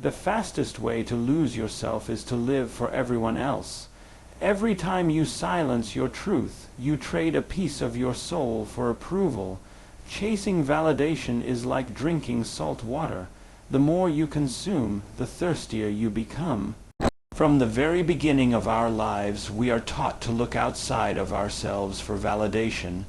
The fastest way to lose yourself is to live for everyone else. Every time you silence your truth, you trade a piece of your soul for approval. Chasing validation is like drinking salt water. The more you consume, the thirstier you become. From the very beginning of our lives, we are taught to look outside of ourselves for validation.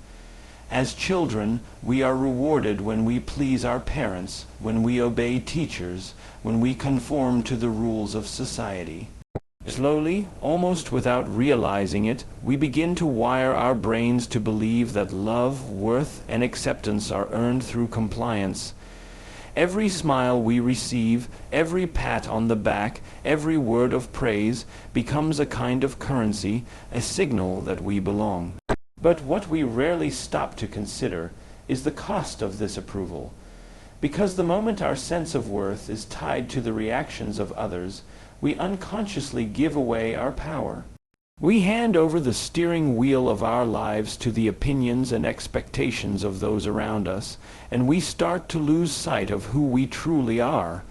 As children, we are rewarded when we please our parents, when we obey teachers, when we conform to the rules of society. Slowly, almost without realizing it, we begin to wire our brains to believe that love, worth, and acceptance are earned through compliance. Every smile we receive, every pat on the back, every word of praise becomes a kind of currency, a signal that we belong. But what we rarely stop to consider is the cost of this approval. Because the moment our sense of worth is tied to the reactions of others, we unconsciously give away our power. We hand over the steering wheel of our lives to the opinions and expectations of those around us, and we start to lose sight of who we truly are.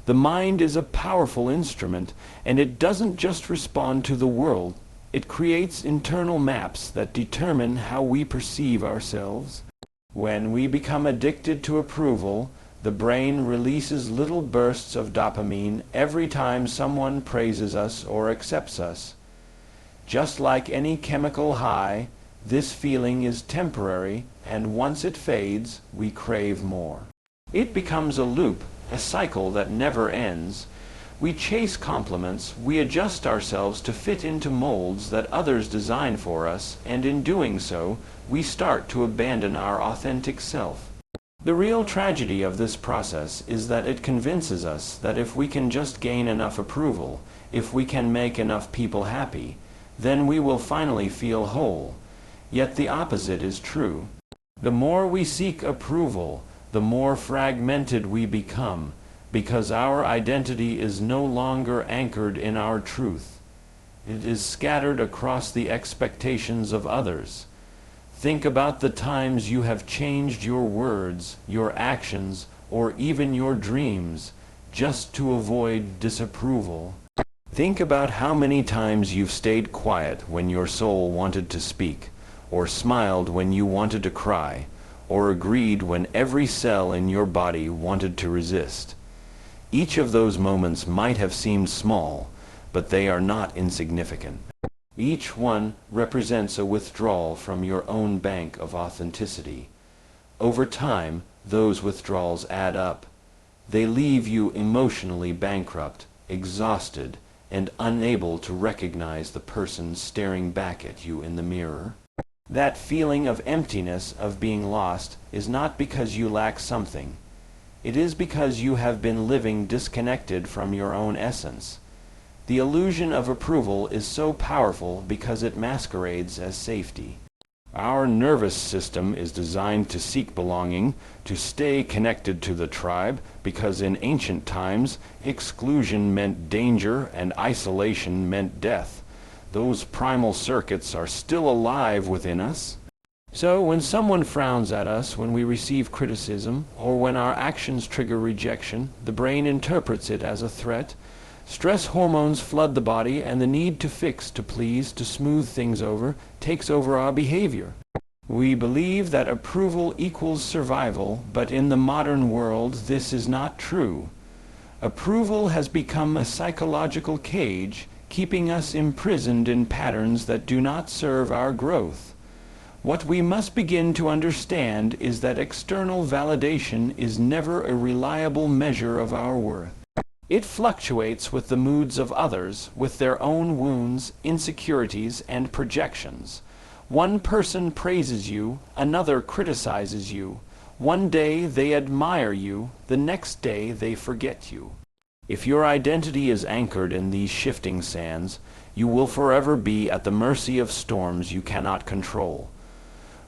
The mind is a powerful instrument, and it doesn't just respond to the world. It creates internal maps that determine how we perceive ourselves. When we become addicted to approval, the brain releases little bursts of dopamine every time someone praises us or accepts us. Just like any chemical high, this feeling is temporary, and once it fades, we crave more. It becomes a loop, a cycle that never ends. We chase compliments, we adjust ourselves to fit into molds that others design for us, and in doing so, we start to abandon our authentic self. The real tragedy of this process is that it convinces us that if we can just gain enough approval, if we can make enough people happy, then we will finally feel whole. Yet the opposite is true. The more we seek approval, the more fragmented we become, because our identity is no longer anchored in our truth. It is scattered across the expectations of others. Think about the times you have changed your words, your actions, or even your dreams, just to avoid disapproval. Think about how many times you've stayed quiet when your soul wanted to speak, or smiled when you wanted to cry, or agreed when every cell in your body wanted to resist. Each of those moments might have seemed small, but they are not insignificant. Each one represents a withdrawal from your own bank of authenticity. Over time, those withdrawals add up. They leave you emotionally bankrupt, exhausted, and unable to recognize the person staring back at you in the mirror. That feeling of emptiness, of being lost, is not because you lack something. It is because you have been living disconnected from your own essence. The illusion of approval is so powerful because it masquerades as safety. Our nervous system is designed to seek belonging, to stay connected to the tribe, because in ancient times, exclusion meant danger and isolation meant death. Those primal circuits are still alive within us. So when someone frowns at us, when we receive criticism, or when our actions trigger rejection, the brain interprets it as a threat. Stress hormones flood the body, and the need to fix, to please, to smooth things over, takes over our behavior. We believe that approval equals survival, but in the modern world this is not true. Approval has become a psychological cage, keeping us imprisoned in patterns that do not serve our growth. What we must begin to understand is that external validation is never a reliable measure of our worth. It fluctuates with the moods of others, with their own wounds, insecurities, and projections. One person praises you, another criticizes you. One day they admire you, the next day they forget you. If your identity is anchored in these shifting sands, you will forever be at the mercy of storms you cannot control.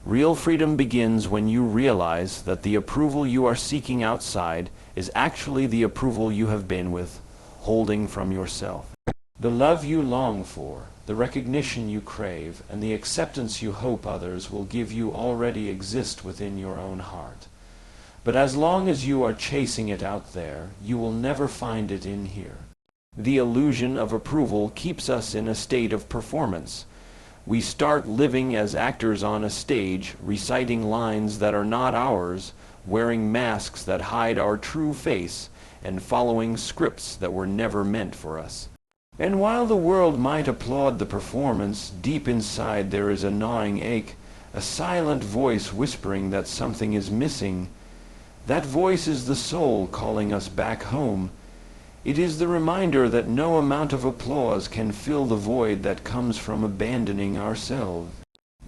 Real freedom begins when you realize that the approval you are seeking outside is actually the approval you have been withholding from yourself. The love you long for, the recognition you crave, and the acceptance you hope others will give you already exist within your own heart. But as long as you are chasing it out there, you will never find it in here. The illusion of approval keeps us in a state of performance. We start living as actors on a stage, reciting lines that are not ours, wearing masks that hide our true face, and following scripts that were never meant for us. And while the world might applaud the performance, deep inside there is a gnawing ache, a silent voice whispering that something is missing. That voice is the soul calling us back home. It is the reminder that no amount of applause can fill the void that comes from abandoning ourselves.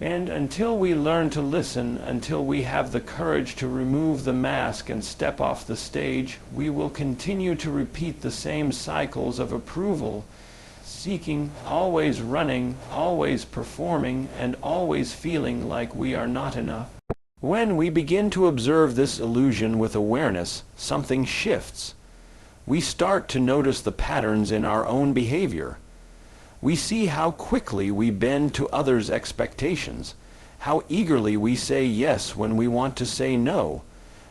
And until we learn to listen, until we have the courage to remove the mask and step off the stage, we will continue to repeat the same cycles of approval, seeking, always running, always performing, and always feeling like we are not enough. When we begin to observe this illusion with awareness, something shifts. We start to notice the patterns in our own behavior. We see how quickly we bend to others' expectations, how eagerly we say yes when we want to say no,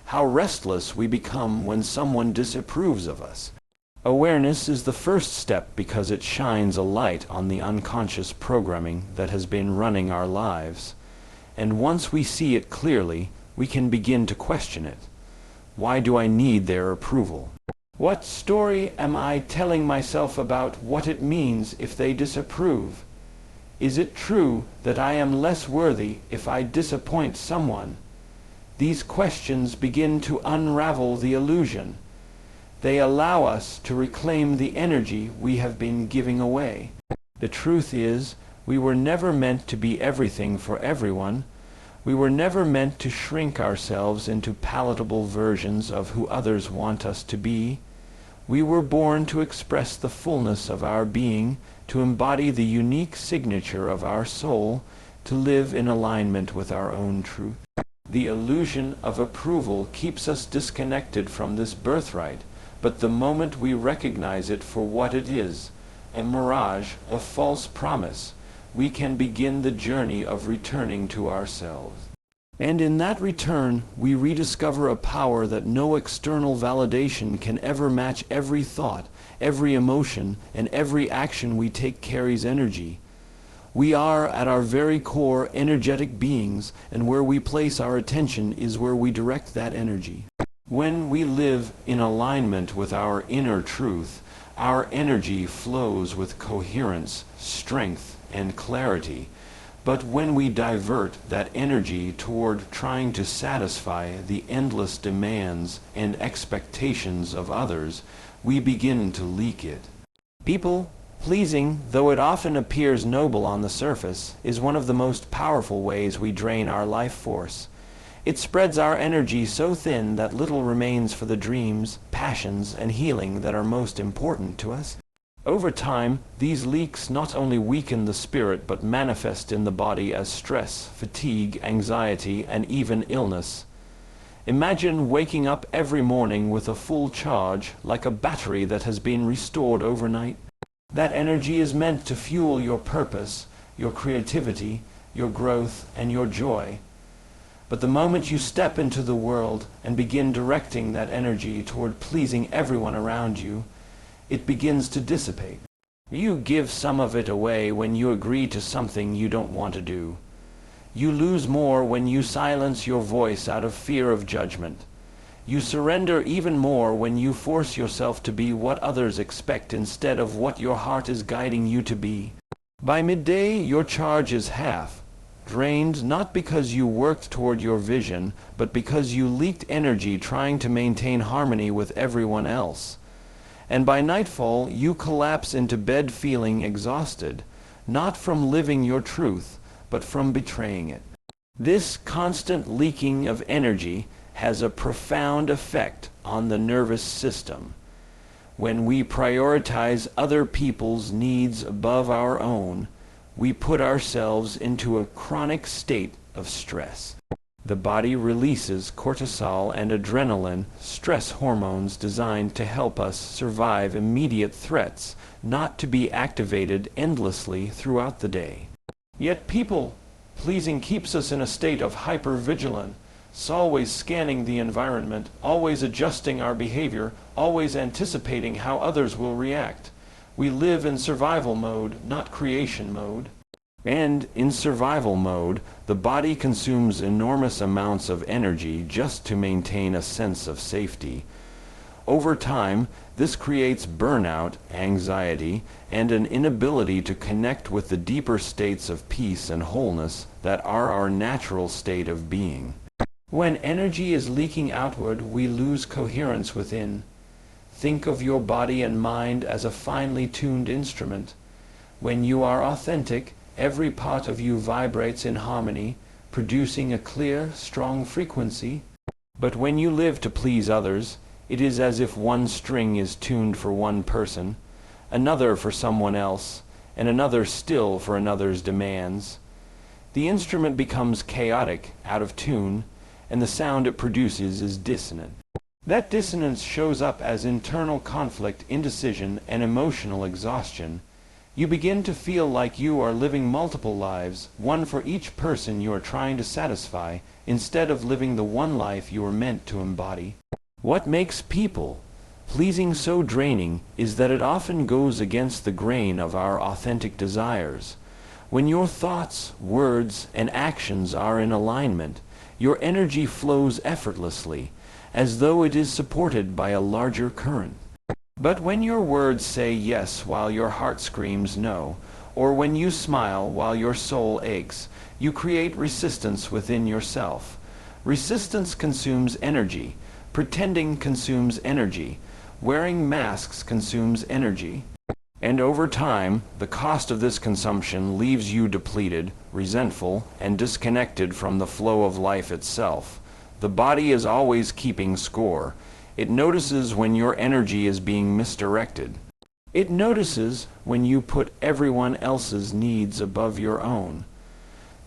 how restless we become when someone disapproves of us. Awareness is the first step because it shines a light on the unconscious programming that has been running our lives. And once we see it clearly, we can begin to question it. Why do I need their approval? What story am I telling myself about what it means if they disapprove? Is it true that I am less worthy if I disappoint someone? These questions begin to unravel the illusion. They allow us to reclaim the energy we have been giving away. The truth is, we were never meant to be everything for everyone. We were never meant to shrink ourselves into palatable versions of who others want us to be. We were born to express the fullness of our being, to embody the unique signature of our soul, to live in alignment with our own truth. The illusion of approval keeps us disconnected from this birthright, but the moment we recognize it for what it is, a mirage, a false promise, we can begin the journey of returning to ourselves. And in that return, we rediscover a power that no external validation can ever match. Every thought, every emotion, and every action we take carries energy. We are, at our very core, energetic beings, and where we place our attention is where we direct that energy. When we live in alignment with our inner truth, our energy flows with coherence, strength, and clarity. But when we divert that energy toward trying to satisfy the endless demands and expectations of others, we begin to leak it. People pleasing, though it often appears noble on the surface, is one of the most powerful ways we drain our life force. It spreads our energy so thin that little remains for the dreams, passions, and healing that are most important to us. Over time, these leaks not only weaken the spirit but manifest in the body as stress, fatigue, anxiety, and even illness. Imagine waking up every morning with a full charge, like a battery that has been restored overnight. That energy is meant to fuel your purpose, your creativity, your growth, and your joy. But the moment you step into the world and begin directing that energy toward pleasing everyone around you, it begins to dissipate. You give some of it away when you agree to something you don't want to do. You lose more when you silence your voice out of fear of judgment. You surrender even more when you force yourself to be what others expect instead of what your heart is guiding you to be. By midday, your charge is half, drained not because you worked toward your vision, but because you leaked energy trying to maintain harmony with everyone else. And by nightfall, you collapse into bed feeling exhausted, not from living your truth, but from betraying it. This constant leaking of energy has a profound effect on the nervous system. When we prioritize other people's needs above our own, we put ourselves into a chronic state of stress. The body releases cortisol and adrenaline, stress hormones designed to help us survive immediate threats, not to be activated endlessly throughout the day. Yet people pleasing keeps us in a state of hypervigilance, always scanning the environment, always adjusting our behavior, always anticipating how others will react. We live in survival mode, not creation mode. And in survival mode, the body consumes enormous amounts of energy just to maintain a sense of safety. Over time, this creates burnout, anxiety, and an inability to connect with the deeper states of peace and wholeness that are our natural state of being. When energy is leaking outward, we lose coherence within. Think of your body and mind as a finely tuned instrument. When you are authentic, every part of you vibrates in harmony, producing a clear, strong frequency. But when you live to please others, it is as if one string is tuned for one person, another for someone else, and another still for another's demands. The instrument becomes chaotic, out of tune, and the sound it produces is dissonant. That dissonance shows up as internal conflict, indecision, and emotional exhaustion. You begin to feel like you are living multiple lives, one for each person you are trying to satisfy, instead of living the one life you were meant to embody. What makes people pleasing so draining is that it often goes against the grain of our authentic desires. When your thoughts, words, and actions are in alignment, your energy flows effortlessly, as though it is supported by a larger current. But when your words say yes while your heart screams no, or when you smile while your soul aches, you create resistance within yourself. Resistance consumes energy. Pretending consumes energy. Wearing masks consumes energy. And over time, the cost of this consumption leaves you depleted, resentful, and disconnected from the flow of life itself. The body is always keeping score. It notices when your energy is being misdirected. It notices when you put everyone else's needs above your own.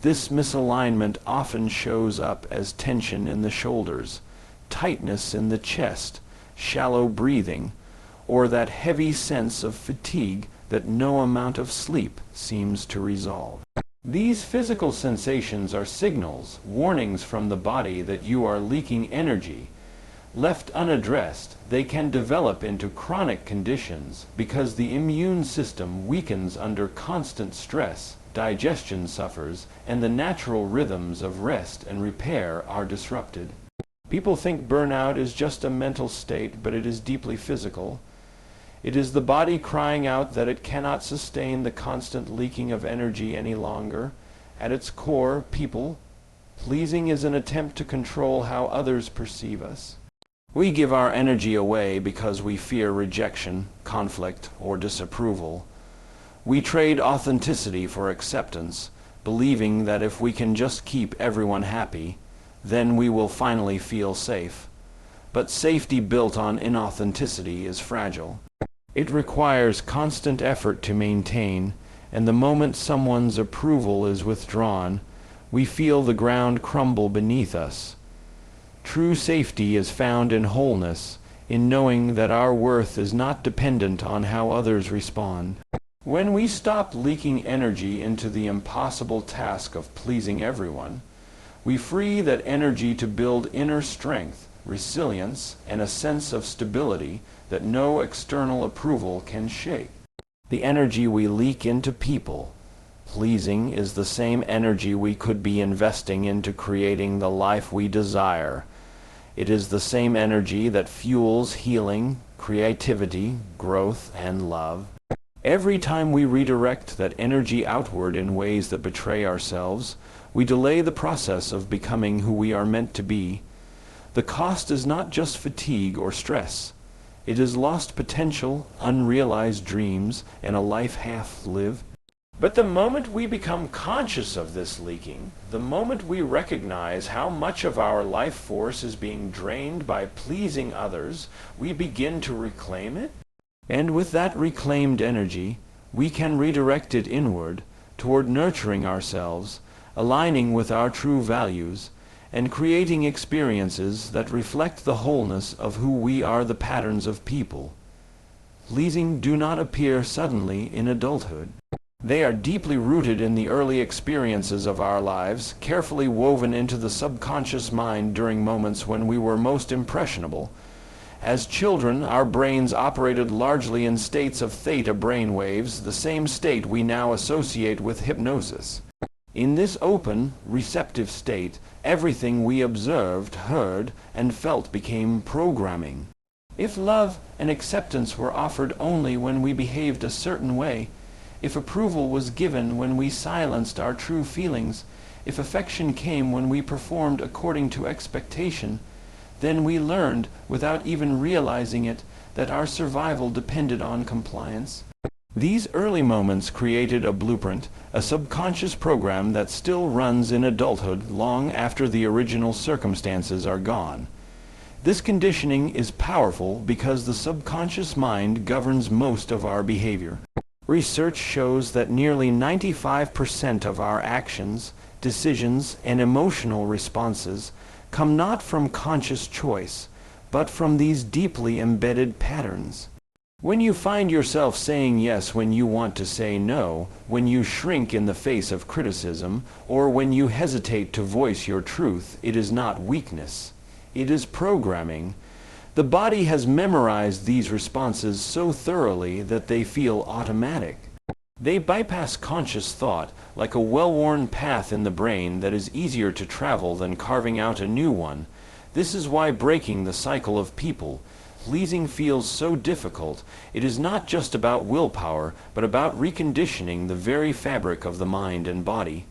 This misalignment often shows up as tension in the shoulders, tightness in the chest, shallow breathing, or that heavy sense of fatigue that no amount of sleep seems to resolve. These physical sensations are signals, warnings from the body that you are leaking energy. Left unaddressed, they can develop into chronic conditions because the immune system weakens under constant stress, digestion suffers, and the natural rhythms of rest and repair are disrupted. People think burnout is just a mental state, but it is deeply physical. It is the body crying out that it cannot sustain the constant leaking of energy any longer. At its core, pleasing is an attempt to control how others perceive us. We give our energy away because we fear rejection, conflict, or disapproval. We trade authenticity for acceptance, believing that if we can just keep everyone happy, then we will finally feel safe. But safety built on inauthenticity is fragile. It requires constant effort to maintain, and the moment someone's approval is withdrawn, we feel the ground crumble beneath us. True safety is found in wholeness, in knowing that our worth is not dependent on how others respond. When we stop leaking energy into the impossible task of pleasing everyone, we free that energy to build inner strength, resilience, and a sense of stability that no external approval can shake. The energy we leak into people pleasing is the same energy we could be investing into creating the life we desire. It is the same energy that fuels healing, creativity, growth, and love. Every time we redirect that energy outward in ways that betray ourselves, we delay the process of becoming who we are meant to be. The cost is not just fatigue or stress. It is lost potential, unrealized dreams, and a life half lived. But the moment we become conscious of this leaking, the moment we recognize how much of our life force is being drained by pleasing others, we begin to reclaim it. And with that reclaimed energy, we can redirect it inward, toward nurturing ourselves, aligning with our true values, and creating experiences that reflect the wholeness of who we are, the patterns of people. Pleasing do not appear suddenly in adulthood. They are deeply rooted in the early experiences of our lives, carefully woven into the subconscious mind during moments when we were most impressionable. As children, our brains operated largely in states of theta brainwaves, the same state we now associate with hypnosis. In this open, receptive state, everything we observed, heard, and felt became programming. If love and acceptance were offered only when we behaved a certain way, if approval was given when we silenced our true feelings, if affection came when we performed according to expectation, then we learned, without even realizing it, that our survival depended on compliance. These early moments created a blueprint, a subconscious program that still runs in adulthood long after the original circumstances are gone. This conditioning is powerful because the subconscious mind governs most of our behavior. Research shows that nearly 95% of our actions, decisions, and emotional responses come not from conscious choice, but from these deeply embedded patterns. When you find yourself saying yes when you want to say no, when you shrink in the face of criticism, or when you hesitate to voice your truth, it is not weakness. It is programming. The body has memorized these responses so thoroughly that they feel automatic. They bypass conscious thought, like a well-worn path in the brain that is easier to travel than carving out a new one. This is why breaking the cycle of people pleasing feels so difficult. It is not just about willpower, but about reconditioning the very fabric of the mind and body.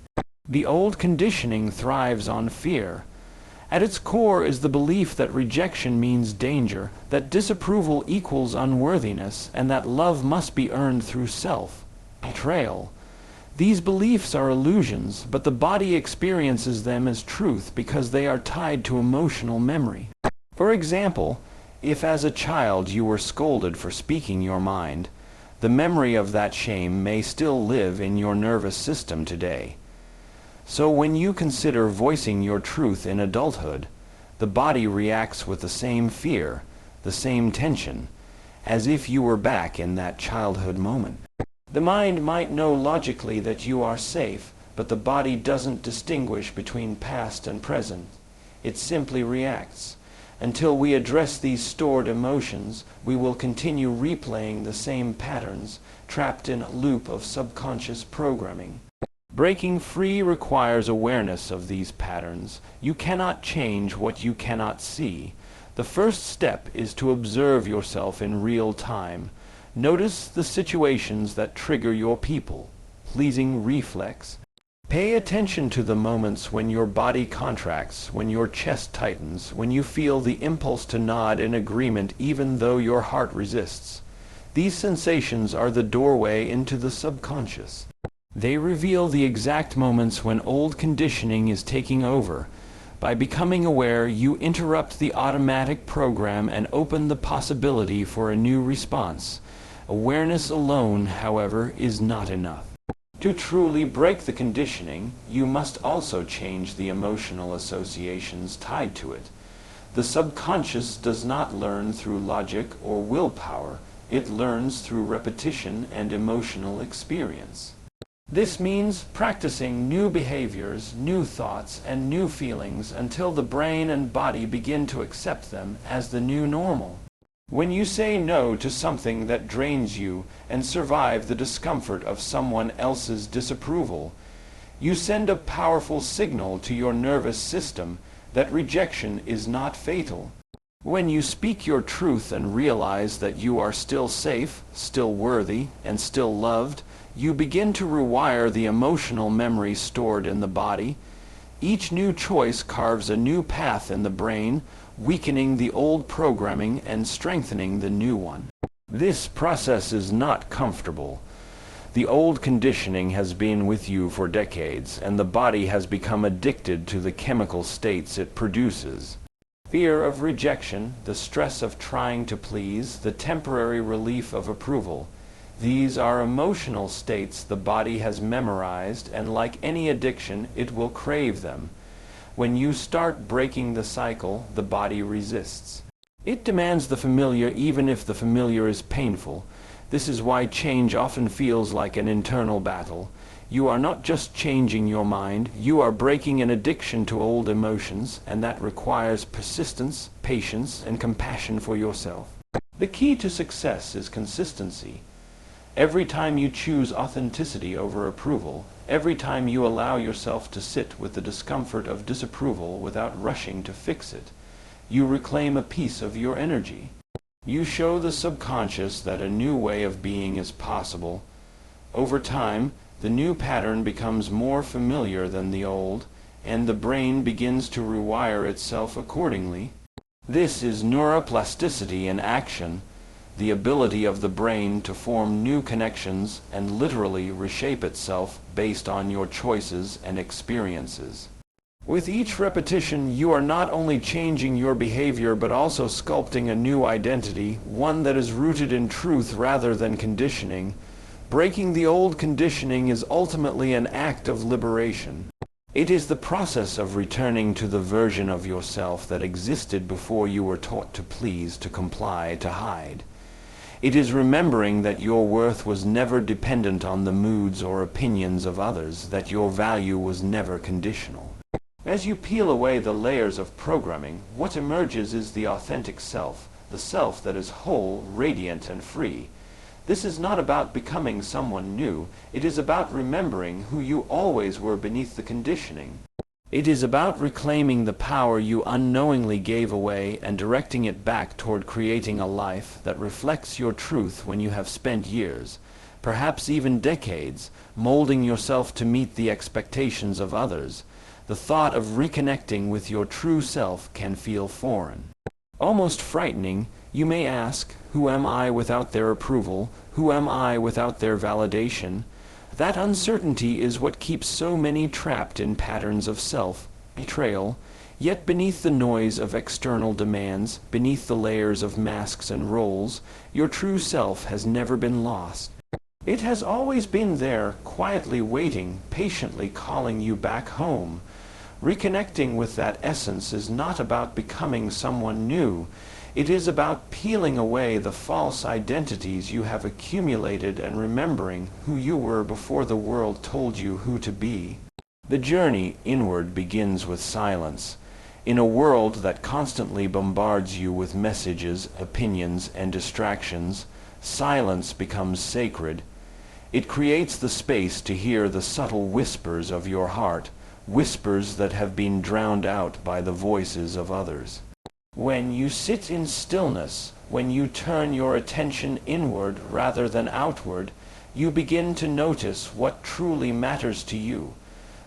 The old conditioning thrives on fear. At its core is the belief that rejection means danger, that disapproval equals unworthiness, and that love must be earned through self-betrayal. These beliefs are illusions, but the body experiences them as truth because they are tied to emotional memory. For example, if as a child you were scolded for speaking your mind, the memory of that shame may still live in your nervous system today. So when you consider voicing your truth in adulthood, the body reacts with the same fear, the same tension, as if you were back in that childhood moment. The mind might know logically that you are safe, but the body doesn't distinguish between past and present. It simply reacts. Until we address these stored emotions, we will continue replaying the same patterns, trapped in a loop of subconscious programming. Breaking free requires awareness of these patterns. You cannot change what you cannot see. The first step is to observe yourself in real time. Notice the situations that trigger your people-pleasing reflex. Pay attention to the moments when your body contracts, when your chest tightens, when you feel the impulse to nod in agreement even though your heart resists. These sensations are the doorway into the subconscious. They reveal the exact moments when old conditioning is taking over. By becoming aware, you interrupt the automatic program and open the possibility for a new response. Awareness alone, however, is not enough. To truly break the conditioning, you must also change the emotional associations tied to it. The subconscious does not learn through logic or willpower. It learns through repetition and emotional experience. This means practicing new behaviors, new thoughts, and new feelings until the brain and body begin to accept them as the new normal. When you say no to something that drains you and survive the discomfort of someone else's disapproval, you send a powerful signal to your nervous system that rejection is not fatal. When you speak your truth and realize that you are still safe, still worthy, and still loved, you begin to rewire the emotional memory stored in the body. Each new choice carves a new path in the brain, weakening the old programming and strengthening the new one. This process is not comfortable. The old conditioning has been with you for decades, and the body has become addicted to the chemical states it produces. Fear of rejection, the stress of trying to please, the temporary relief of approval. These are emotional states the body has memorized, and like any addiction, it will crave them. When you start breaking the cycle, the body resists. It demands the familiar even if the familiar is painful. This is why change often feels like an internal battle. You are not just changing your mind, you are breaking an addiction to old emotions, and that requires persistence, patience, and compassion for yourself. The key to success is consistency. Every time you choose authenticity over approval, every time you allow yourself to sit with the discomfort of disapproval without rushing to fix it, you reclaim a piece of your energy. You show the subconscious that a new way of being is possible. Over time, the new pattern becomes more familiar than the old, and the brain begins to rewire itself accordingly. This is neuroplasticity in action, the ability of the brain to form new connections and literally reshape itself based on your choices and experiences. With each repetition, you are not only changing your behavior but also sculpting a new identity, one that is rooted in truth rather than conditioning. Breaking the old conditioning is ultimately an act of liberation. It is the process of returning to the version of yourself that existed before you were taught to please, to comply, to hide. It is remembering that your worth was never dependent on the moods or opinions of others, that your value was never conditional. As you peel away the layers of programming, what emerges is the authentic self, the self that is whole, radiant, and free. This is not about becoming someone new. It is about remembering who you always were beneath the conditioning. It is about reclaiming the power you unknowingly gave away and directing it back toward creating a life that reflects your truth when you have spent years, perhaps even decades, molding yourself to meet the expectations of others. The thought of reconnecting with your true self can feel foreign, almost frightening. You may ask, who am I without their approval? Who am I without their validation? That uncertainty is what keeps so many trapped in patterns of self-betrayal. Yet beneath the noise of external demands, beneath the layers of masks and roles, your true self has never been lost. It has always been there, quietly waiting, patiently calling you back home. Reconnecting with that essence is not about becoming someone new. It is about peeling away the false identities you have accumulated and remembering who you were before the world told you who to be. The journey inward begins with silence. In a world that constantly bombards you with messages, opinions, and distractions, silence becomes sacred. It creates the space to hear the subtle whispers of your heart, whispers that have been drowned out by the voices of others. When you sit in stillness, when you turn your attention inward rather than outward, you begin to notice what truly matters to you.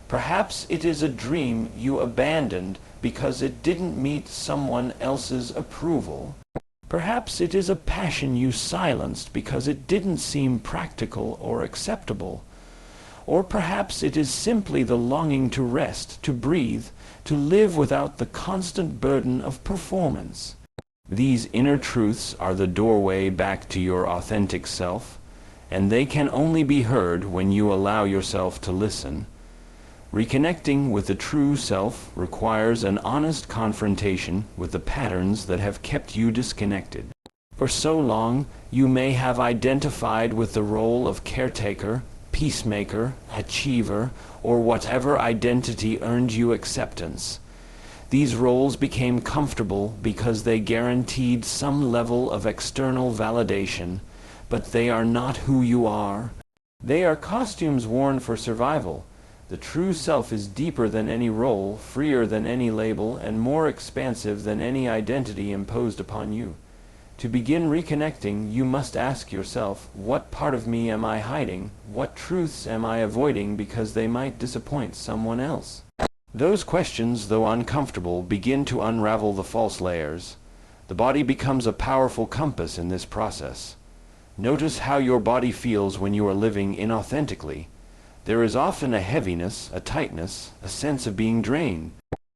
Perhaps it is a dream you abandoned because it didn't meet someone else's approval. Perhaps it is a passion you silenced because it didn't seem practical or acceptable. Or perhaps it is simply the longing to rest, to breathe, to live without the constant burden of performance. These inner truths are the doorway back to your authentic self, and they can only be heard when you allow yourself to listen. Reconnecting with the true self requires an honest confrontation with the patterns that have kept you disconnected. For so long, you may have identified with the role of caretaker, peacemaker, achiever, or whatever identity earned you acceptance. These roles became comfortable because they guaranteed some level of external validation, but they are not who you are. They are costumes worn for survival. The true self is deeper than any role, freer than any label, and more expansive than any identity imposed upon you. To begin reconnecting, you must ask yourself, what part of me am I hiding? What truths am I avoiding because they might disappoint someone else? Those questions, though uncomfortable, begin to unravel the false layers. The body becomes a powerful compass in this process. Notice how your body feels when you are living inauthentically. There is often a heaviness, a tightness, a sense of being drained.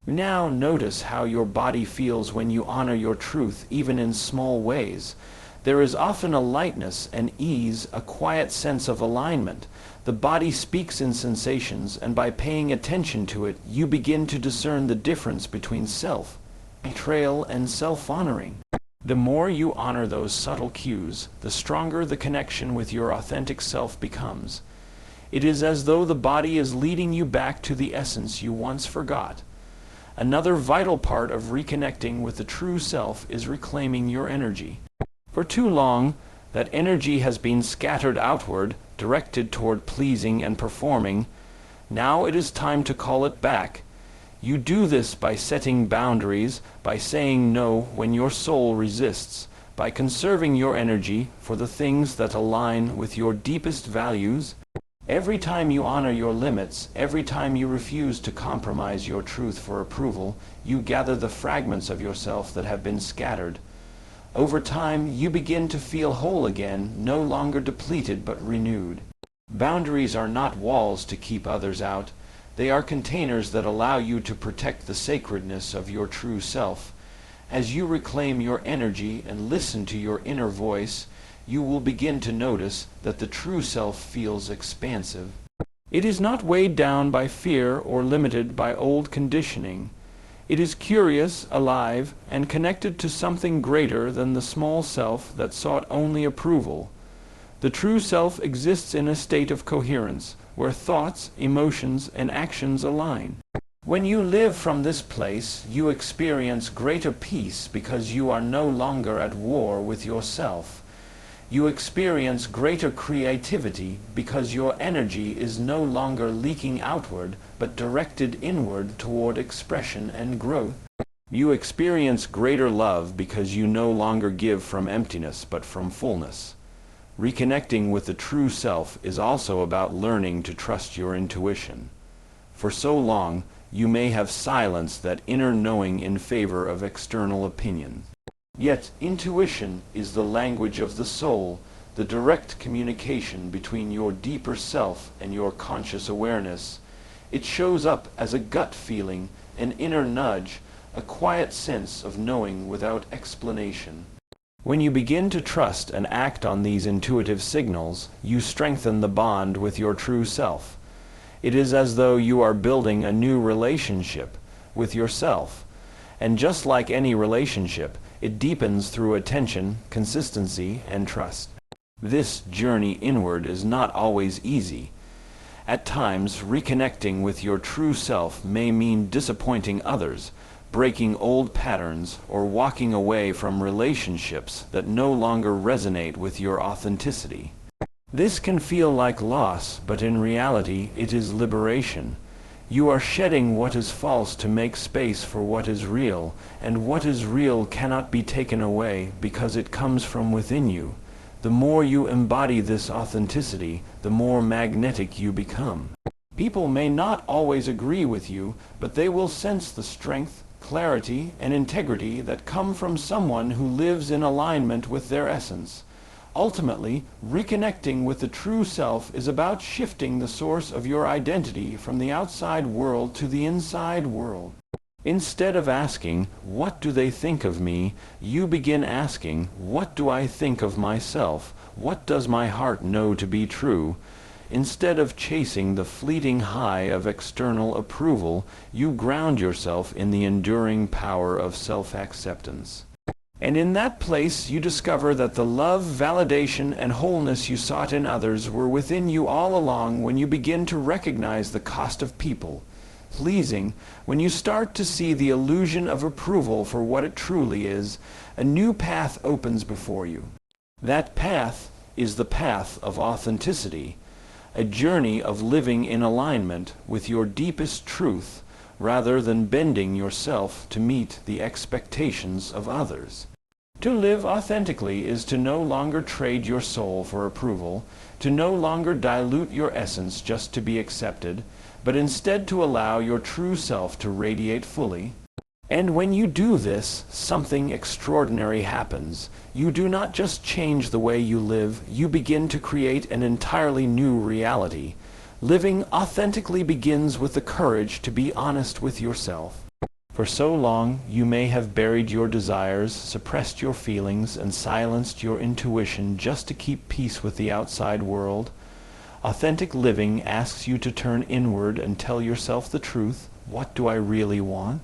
Now notice how your body feels when you honor your truth, even in small ways. There is often a lightness, an ease, a quiet sense of alignment. The body speaks in sensations, and by paying attention to it, you begin to discern the difference between self-betrayal and self-honoring. The more you honor those subtle cues, the stronger the connection with your authentic self becomes. It is as though the body is leading you back to the essence you once forgot. Another vital part of reconnecting with the true self is reclaiming your energy. For too long, that energy has been scattered outward, directed toward pleasing and performing. Now it is time to call it back. You do this by setting boundaries, by saying no when your soul resists, by conserving your energy for the things that align with your deepest values. Every time you honor your limits, every time you refuse to compromise your truth for approval, you gather the fragments of yourself that have been scattered. Over time, you begin to feel whole again, no longer depleted but renewed. Boundaries are not walls to keep others out. They are containers that allow you to protect the sacredness of your true self. As you reclaim your energy and listen to your inner voice, you will begin to notice that the true self feels expansive. It is not weighed down by fear or limited by old conditioning. It is curious, alive, and connected to something greater than the small self that sought only approval. The true self exists in a state of coherence, where thoughts, emotions, and actions align. When you live from this place, you experience greater peace because you are no longer at war with yourself. You experience greater creativity because your energy is no longer leaking outward, but directed inward toward expression and growth. You experience greater love because you no longer give from emptiness, but from fullness. Reconnecting with the true self is also about learning to trust your intuition. For so long, you may have silenced that inner knowing in favor of external opinion. Yet, intuition is the language of the soul, the direct communication between your deeper self and your conscious awareness. It shows up as a gut feeling, an inner nudge, a quiet sense of knowing without explanation. When you begin to trust and act on these intuitive signals, you strengthen the bond with your true self. It is as though you are building a new relationship with yourself. And just like any relationship, it deepens through attention, consistency, and trust. This journey inward is not always easy. At times, reconnecting with your true self may mean disappointing others, breaking old patterns, or walking away from relationships that no longer resonate with your authenticity. This can feel like loss, but in reality, it is liberation. You are shedding what is false to make space for what is real, and what is real cannot be taken away because it comes from within you. The more you embody this authenticity, the more magnetic you become. People may not always agree with you, but they will sense the strength, clarity, and integrity that come from someone who lives in alignment with their essence. Ultimately, reconnecting with the true self is about shifting the source of your identity from the outside world to the inside world. Instead of asking, "What do they think of me?" you begin asking, "What do I think of myself? What does my heart know to be true?" Instead of chasing the fleeting high of external approval, you ground yourself in the enduring power of self-acceptance. And in that place you discover that the love, validation, and wholeness you sought in others were within you all along when you begin to recognize the cost of people pleasing. When you start to see the illusion of approval for what it truly is, a new path opens before you. That path is the path of authenticity, a journey of living in alignment with your deepest truth rather than bending yourself to meet the expectations of others. To live authentically is to no longer trade your soul for approval, to no longer dilute your essence just to be accepted, but instead to allow your true self to radiate fully. And when you do this, something extraordinary happens. You do not just change the way you live, you begin to create an entirely new reality. Living authentically begins with the courage to be honest with yourself. For so long, you may have buried your desires, suppressed your feelings, and silenced your intuition just to keep peace with the outside world. Authentic living asks you to turn inward and tell yourself the truth. What do I really want?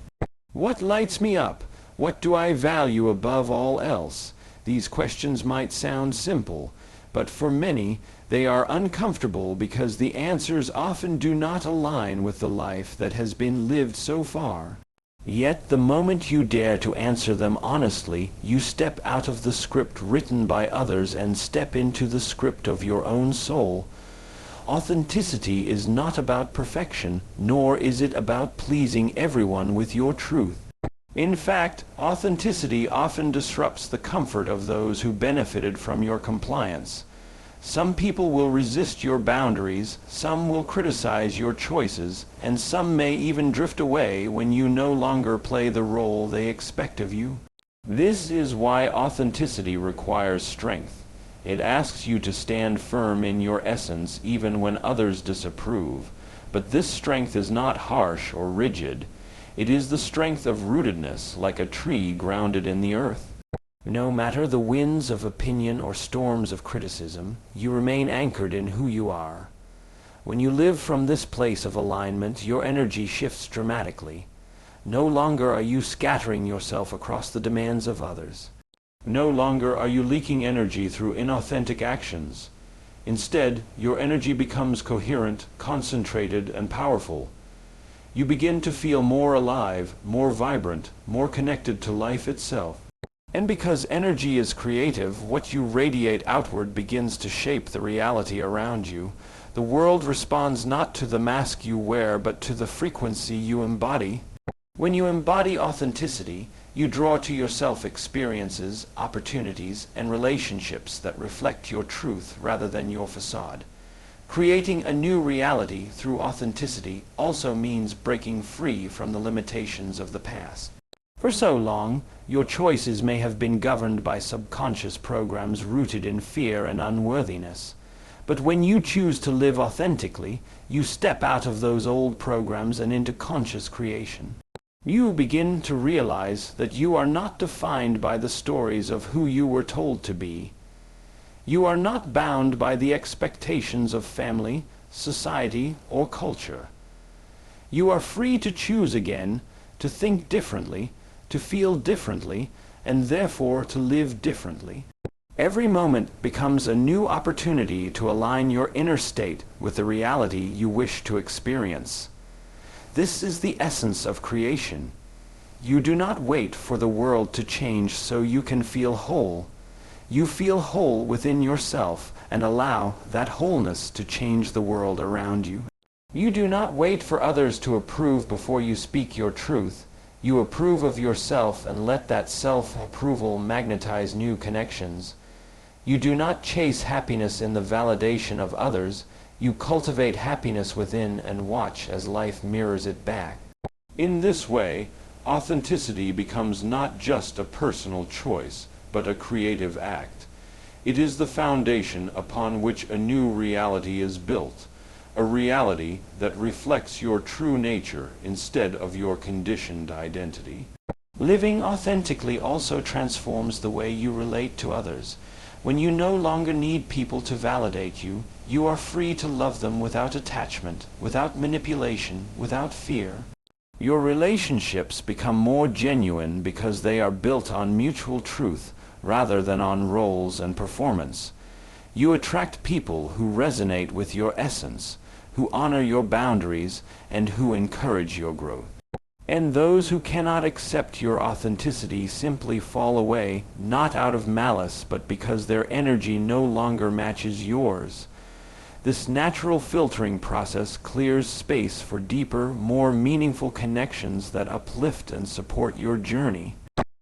What lights me up? What do I value above all else? These questions might sound simple, but for many they are uncomfortable because the answers often do not align with the life that has been lived so far. Yet the moment you dare to answer them honestly, you step out of the script written by others and step into the script of your own soul. Authenticity is not about perfection, nor is it about pleasing everyone with your truth. In fact, authenticity often disrupts the comfort of those who benefited from your compliance. Some people will resist your boundaries, some will criticize your choices, and some may even drift away when you no longer play the role they expect of you. This is why authenticity requires strength. It asks you to stand firm in your essence even when others disapprove. But this strength is not harsh or rigid. It is the strength of rootedness, like a tree grounded in the earth. No matter the winds of opinion or storms of criticism, you remain anchored in who you are. When you live from this place of alignment, your energy shifts dramatically. No longer are you scattering yourself across the demands of others. No longer are you leaking energy through inauthentic actions. Instead, your energy becomes coherent, concentrated, and powerful. You begin to feel more alive, more vibrant, more connected to life itself. And because energy is creative, what you radiate outward begins to shape the reality around you. The world responds not to the mask you wear, but to the frequency you embody. When you embody authenticity, you draw to yourself experiences, opportunities, and relationships that reflect your truth rather than your facade. Creating a new reality through authenticity also means breaking free from the limitations of the past. For so long, your choices may have been governed by subconscious programs rooted in fear and unworthiness. But when you choose to live authentically, you step out of those old programs and into conscious creation. You begin to realize that you are not defined by the stories of who you were told to be. You are not bound by the expectations of family, society, or culture. You are free to choose again, to think differently, to feel differently, and therefore to live differently. Every moment becomes a new opportunity to align your inner state with the reality you wish to experience. This is the essence of creation. You do not wait for the world to change so you can feel whole. You feel whole within yourself and allow that wholeness to change the world around you. You do not wait for others to approve before you speak your truth. You approve of yourself and let that self-approval magnetize new connections. You do not chase happiness in the validation of others. You cultivate happiness within and watch as life mirrors it back. In this way, authenticity becomes not just a personal choice, but a creative act. It is the foundation upon which a new reality is built, a reality that reflects your true nature instead of your conditioned identity. Living authentically also transforms the way you relate to others. When you no longer need people to validate you, you are free to love them without attachment, without manipulation, without fear. Your relationships become more genuine because they are built on mutual truth rather than on roles and performance. You attract people who resonate with your essence, who honor your boundaries, and who encourage your growth. And those who cannot accept your authenticity simply fall away, not out of malice, but because their energy no longer matches yours. This natural filtering process clears space for deeper, more meaningful connections that uplift and support your journey.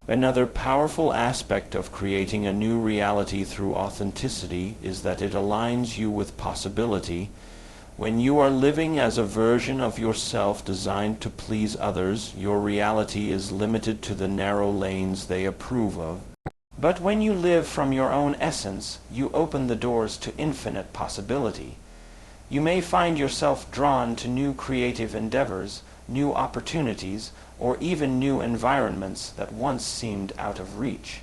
Another powerful aspect of creating a new reality through authenticity is that it aligns you with possibility. When you are living as a version of yourself designed to please others, your reality is limited to the narrow lanes they approve of. But when you live from your own essence, you open the doors to infinite possibility. You may find yourself drawn to new creative endeavors, new opportunities, or even new environments that once seemed out of reach.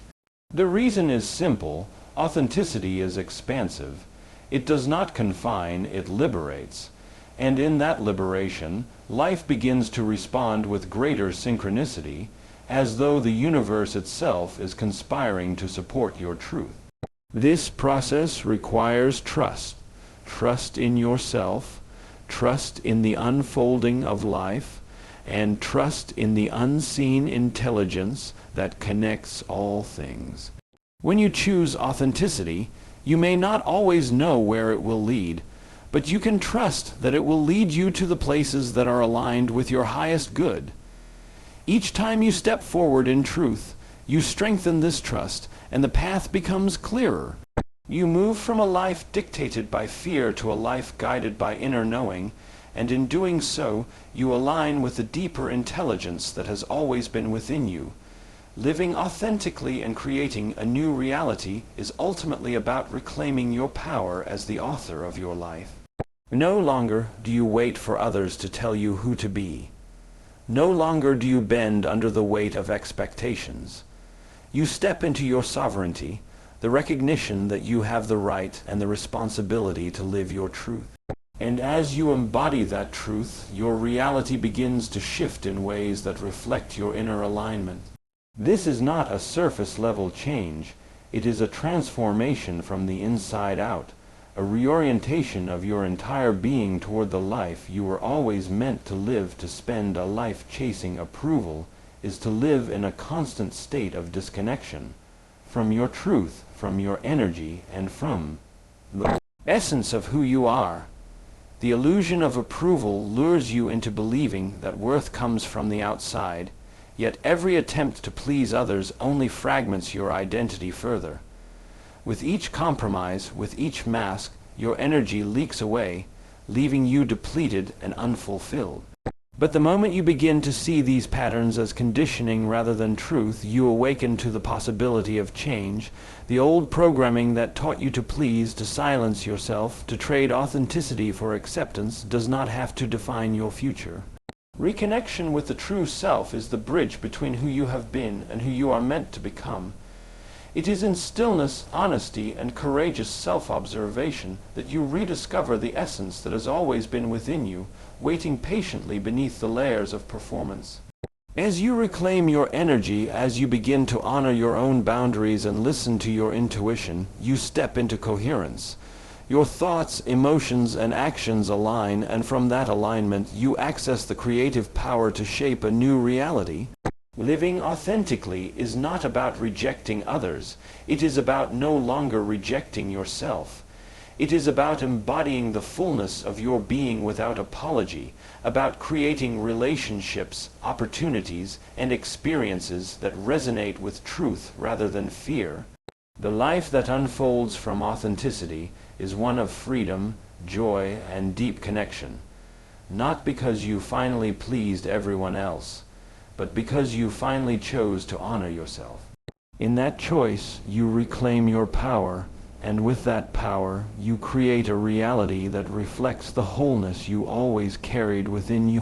The reason is simple. Authenticity is expansive. It does not confine, it liberates. And in that liberation, life begins to respond with greater synchronicity, as though the universe itself is conspiring to support your truth. This process requires trust. Trust in yourself, trust in the unfolding of life, and trust in the unseen intelligence that connects all things. When you choose authenticity, you may not always know where it will lead, but you can trust that it will lead you to the places that are aligned with your highest good. Each time you step forward in truth, you strengthen this trust, and the path becomes clearer. You move from a life dictated by fear to a life guided by inner knowing, and in doing so, you align with the deeper intelligence that has always been within you. Living authentically and creating a new reality is ultimately about reclaiming your power as the author of your life. No longer do you wait for others to tell you who to be. No longer do you bend under the weight of expectations. You step into your sovereignty, the recognition that you have the right and the responsibility to live your truth. And as you embody that truth, your reality begins to shift in ways that reflect your inner alignment. This is not a surface-level change. It is a transformation from the inside out, a reorientation of your entire being toward the life you were always meant to live. To spend a life chasing approval is to live in a constant state of disconnection from your truth, from your energy, and from the essence of who you are. The illusion of approval lures you into believing that worth comes from the outside, yet every attempt to please others only fragments your identity further. With each compromise, with each mask, your energy leaks away, leaving you depleted and unfulfilled. But the moment you begin to see these patterns as conditioning rather than truth, you awaken to the possibility of change. The old programming that taught you to please, to silence yourself, to trade authenticity for acceptance, does not have to define your future. Reconnection with the true self is the bridge between who you have been and who you are meant to become. It is in stillness, honesty, and courageous self-observation that you rediscover the essence that has always been within you, waiting patiently beneath the layers of performance. As you reclaim your energy, as you begin to honor your own boundaries and listen to your intuition, you step into coherence. Your thoughts, emotions, and actions align, and from that alignment, you access the creative power to shape a new reality. Living authentically is not about rejecting others. It is about no longer rejecting yourself. It is about embodying the fullness of your being without apology, about creating relationships, opportunities, and experiences that resonate with truth rather than fear. The life that unfolds from authenticity is one of freedom, joy, and deep connection. Not because you finally pleased everyone else, but because you finally chose to honor yourself. In that choice, you reclaim your power, and with that power, you create a reality that reflects the wholeness you always carried within you.